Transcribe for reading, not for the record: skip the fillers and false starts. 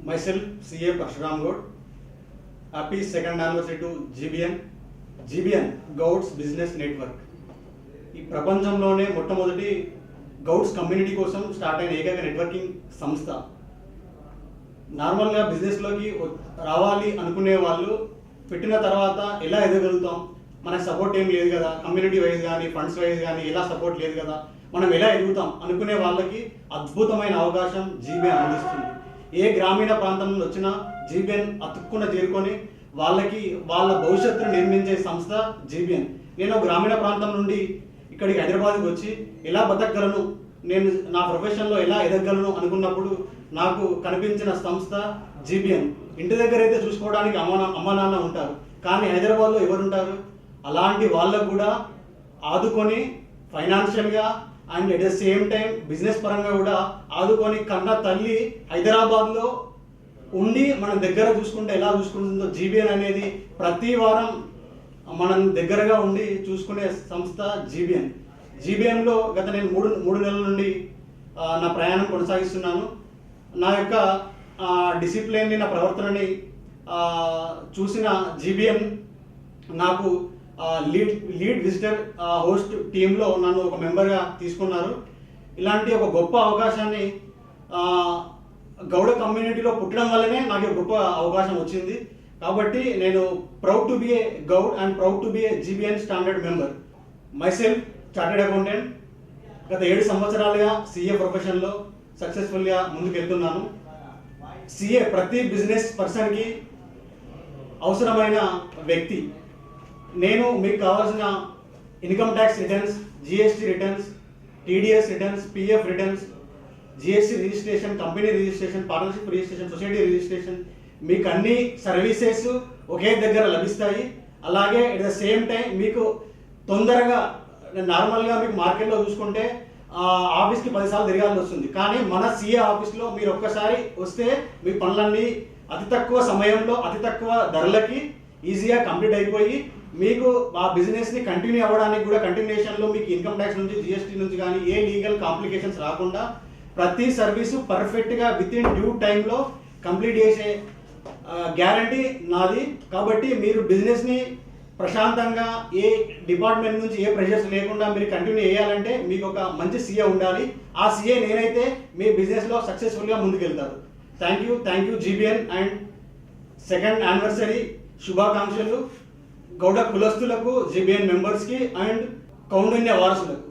Myself, CA Parshuram Gaud. Happy second anniversary to GBN Gouds business network. ఈ ప్రపంచంలోనే మొట్టమొదటి Gouds community కోసం స్టార్ట్ అయిన ఏకైక నెట్వర్కింగ్ సంస్థ. నార్మల్గా బిజినెస్లోకి రావాలి అనుకునే వాళ్ళు పెట్టిన తర్వాత ఎలా ఎదగలుగుతాం, మనకు సపోర్ట్ ఏం లేదు కదా, కమ్యూనిటీ వైజ్ కానీ ఫండ్స్ వైజ్ కానీ ఎలా సపోర్ట్ లేదు కదా, మనం ఎలా ఎదుగుతాం అనుకునే వాళ్ళకి అద్భుతమైన అవకాశం జీబీఎన్ అందిస్తుంది. ఏ గ్రామీణ ప్రాంతం నుండి వచ్చినా జీబీఎన్ అతుక్కున చేరుకొని వాళ్ళకి వాళ్ళ భవిష్యత్తును నిర్మించే సంస్థ జీబీఎన్. నేను గ్రామీణ ప్రాంతం నుండి ఇక్కడికి హైదరాబాద్కి వచ్చి ఎలా బతకగలను, నేను నా ప్రొఫెషన్లో ఎలా ఎదగలను అనుకున్నప్పుడు నాకు కనిపించిన సంస్థ జీబీఎన్. ఇంటి దగ్గర అయితే చూసుకోవడానికి అమ్మ నాన్న ఉంటారు, కానీ హైదరాబాద్లో ఎవరుంటారు? అలాంటి వాళ్ళకు కూడా ఆదుకొని ఫైనాన్షియల్గా and at the same time business పరంగా కూడా ఆదుకొని కన్న తల్లి హైదరాబాద్లో ఉండి మనం దగ్గర చూసుకుంటే ఎలా చూసుకుంటుందో జీబీఎన్ అనేది ప్రతి వారం మనం దగ్గరగా ఉండి చూసుకునే సంస్థ జీబీఎన్. జీబీఎన్లో గత నేను మూడు నెలల నుండి నా ప్రయాణం కొనసాగిస్తున్నాను. నా యొక్క డిసిప్లిన్ని, నా ప్రవర్తనని చూసిన జీబీఎన్ నాకు లీడ్ విజిటర్ హోస్ట్ టీంలో నన్ను ఒక మెంబర్గా తీసుకున్నారు. ఇలాంటి ఒక గొప్ప అవకాశాన్ని గౌడ కమ్యూనిటీలో పుట్టడం వల్లనే నాకు గొప్ప అవకాశం వచ్చింది. కాబట్టి నేను proud to be A Goud and proud to be A GBN standard member. Myself chartered accountant. గత 7 సంవత్సరాలుగా సిఏ ప్రొఫెషన్లో సక్సెస్ఫుల్గా ముందుకెళ్తున్నాను. సిఏ ప్రతి బిజినెస్ పర్సన్కి అవసరమైన వ్యక్తి. నేను మీకు కావాల్సిన income tax returns, GST returns, TDS returns, PF returns, GST registration, company registration, partnership registration, society registration, మీకు అన్ని సర్వీసెస్ ఒకే దగ్గర లభిస్తాయి. అలాగే ఎట్ ద సేమ్ టైం మీకు తొందరగా, నార్మల్గా మీకు మార్కెట్లో చూసుకుంటే ఆఫీస్కి 10 సార్లు తిరగాల్సి వస్తుంది, కానీ మన సిఏ ఆఫీస్లో మీరు ఒక్కసారి వస్తే మీ పనులన్నీ అతి తక్కువ సమయంలో అతి తక్కువ ధరలకి ఈజీగా కంప్లీట్ అయిపోయి మీకు ఆ బిజినెస్ని కంటిన్యూ అవ్వడానికి కూడా కంటిన్యూషన్లో మీకు ఇన్కమ్ ట్యాక్స్ నుంచి, జిఎస్టీ నుంచి కానీ ఏ లీగల్ కాంప్లికేషన్స్ రాకుండా ప్రతి సర్వీసు పర్ఫెక్ట్గా విత్ ఇన్ డ్యూ టైంలో కంప్లీట్ చేసే గ్యారంటీ నాది. కాబట్టి మీరు బిజినెస్ని ప్రశాంతంగా ఏ డిపార్ట్మెంట్ నుంచి ఏ ప్రెషర్స్ లేకుండా మీరు కంటిన్యూ చేయాలంటే మీకు ఒక మంచి సీఏ ఉండాలి. ఆ సీఏ నేనైతే మీ బిజినెస్లో సక్సెస్ఫుల్గా ముందుకెళ్తారు. Thank you GBN and second anniversary శుభాకాంక్షలు గౌడ కులస్తులకు, జీబీఎన్ మెంబర్స్కి అండ్ కౌండిన్య వారసులకు.